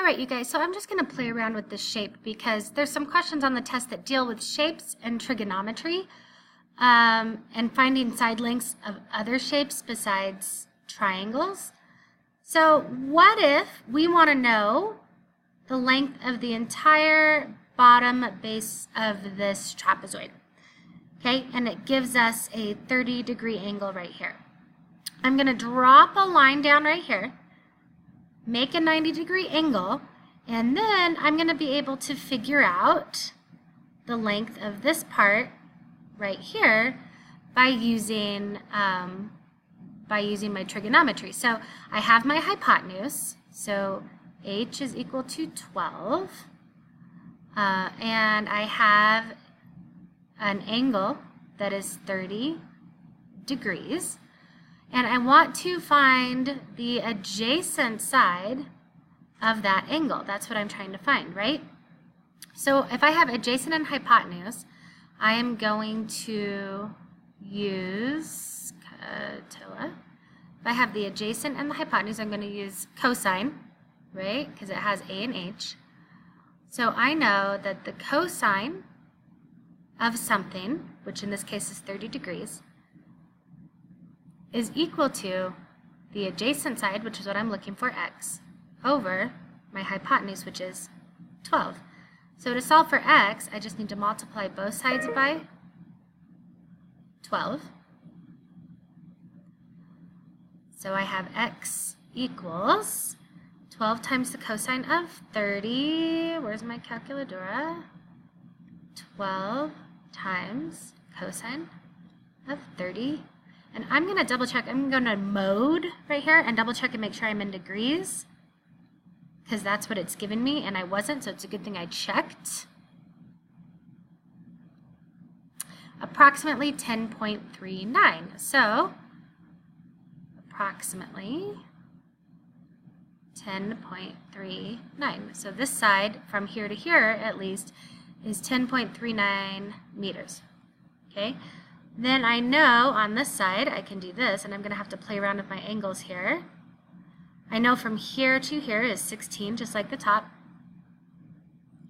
All right, you guys, so I'm just going to play around with this shape because there's some questions on the test that deal with shapes and trigonometry and finding side lengths of other shapes besides triangles. So what if we want to know the length of the entire bottom base of this trapezoid? Okay, and it gives us a 30-degree angle right here. I'm going to drop a line down right here, make a 90-degree angle, and then I'm going to be able to figure out the length of this part right here by using my trigonometry. So I have my hypotenuse, so h is equal to 12, and I have an angle that is 30 degrees. And I want to find the adjacent side of that angle. That's what I'm trying to find, right? So if I have adjacent and hypotenuse, I am going to use If I have the adjacent and the hypotenuse, I'm going to use cosine, right? Because it has a and h. So I know that the cosine of something, which in this case is 30 degrees, is equal to the adjacent side, which is what I'm looking for, x, over my hypotenuse, which is 12. So to solve for x, I just need to multiply both sides by 12. So I have x equals 12 times the cosine of 30. Where's my calculadora? 12 times cosine of 30. And I'm going to double check. I'm going to mode right here and double check and make sure I'm in degrees, because that's what it's given me, and I wasn't, so it's a good thing I checked. Approximately 10.39. So approximately 10.39. So this side, from here to here at least, is 10.39 meters. Okay? Then I know on this side I can do this, and I'm going to have to play around with my angles here. I know from here to here is 16, just like the top.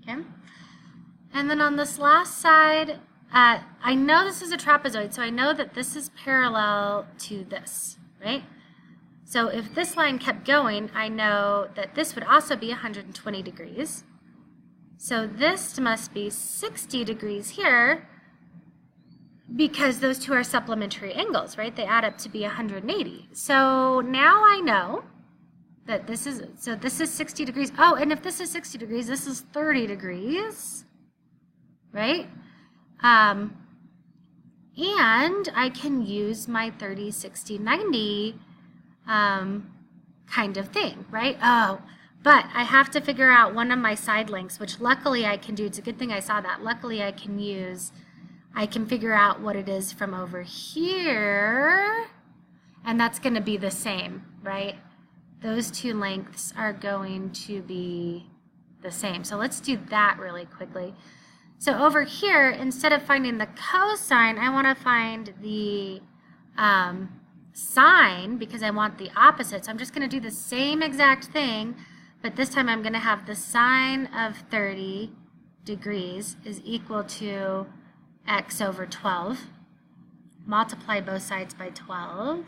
Okay? And then on this last side, I know this is a trapezoid, so I know that this is parallel to this, right? So if this line kept going, I know that this would also be 120 degrees. So this must be 60 degrees here, because those two are supplementary angles, right? They add up to be 180. So now I know that this is 60 degrees. Oh, and if this is 60 degrees, this is 30 degrees, right? And I can use my 30, 60, 90 kind of thing, right? Oh, but I have to figure out one of my side lengths, which luckily I can do. It's a good thing I saw that. Luckily I can figure out what it is from over here, and that's going to be the same, right? Those two lengths are going to be the same. So let's do that really quickly. So over here, instead of finding the cosine, I want to find the sine, because I want the opposite. So I'm just going to do the same exact thing, but this time I'm going to have the sine of 30 degrees is equal to x over 12. Multiply both sides by 12.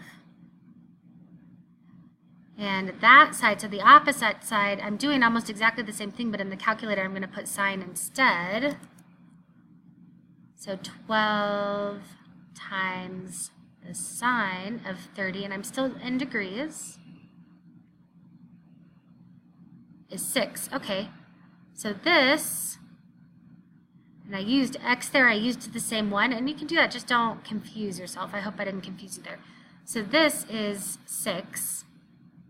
And that side, so the opposite side, I'm doing almost exactly the same thing, but in the calculator I'm going to put sine instead. So 12 times the sine of 30, and I'm still in degrees, is 6. Okay, so this, and I used x there, I used the same one, and you can do that, just don't confuse yourself. I hope I didn't confuse you there. So this is 6.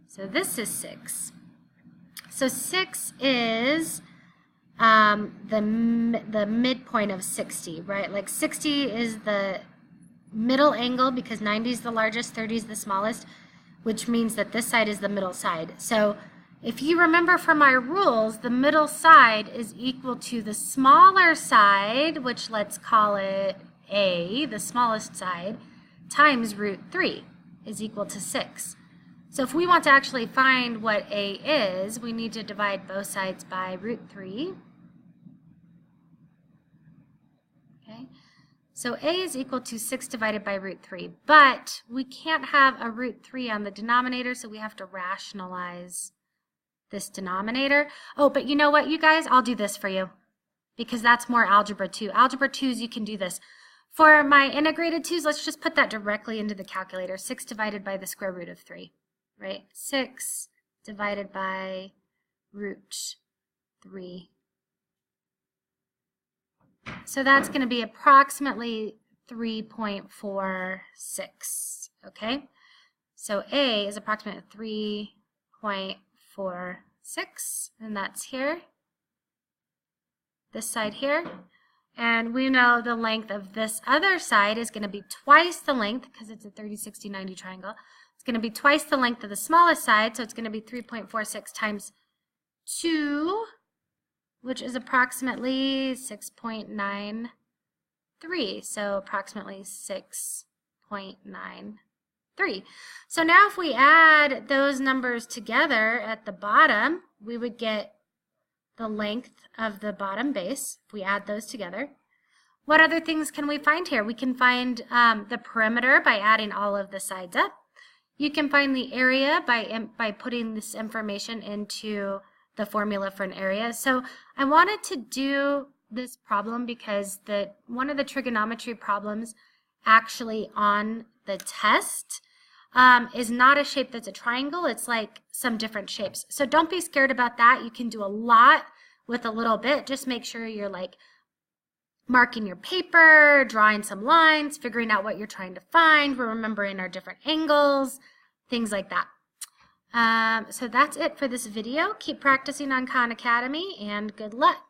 So this is 6. So 6 is the midpoint of 60, right? Like 60 is the middle angle because 90 is the largest, 30 is the smallest, which means that this side is the middle side. So if you remember from my rules, the middle side is equal to the smaller side, which let's call it A, the smallest side, times root 3 is equal to 6. So if we want to actually find what a is, we need to divide both sides by root 3. Okay, so a is equal to 6 divided by root 3, but we can't have a root 3 on the denominator, so we have to rationalize this denominator. Oh, but you know what, you guys? I'll do this for you because that's more algebra 2. Algebra 2s, you can do this. For my integrated 2s, let's just put that directly into the calculator. 6 divided by the square root of 3, right? 6 divided by root 3. So that's going to be approximately 3.46, okay? So A is approximately 3.46, and that's here, this side here. And we know the length of this other side is going to be twice the length, because it's a 30, 60, 90 triangle. It's going to be twice the length of the smallest side, so it's going to be 3.46 times 2, which is approximately 6.93, so approximately 6.93. So now if we add those numbers together at the bottom, we would get the length of the bottom base if we add those together. What other things can we find here? We can find the perimeter by adding all of the sides up. You can find the area by putting this information into the formula for an area. So I wanted to do this problem because one of the trigonometry problems actually on the test is not a shape that's a triangle. It's like some different shapes. So don't be scared about that. You can do a lot with a little bit. Just make sure you're like marking your paper, drawing some lines, figuring out what you're trying to find, remembering our different angles, things like that. So that's it for this video. Keep practicing on Khan Academy and good luck.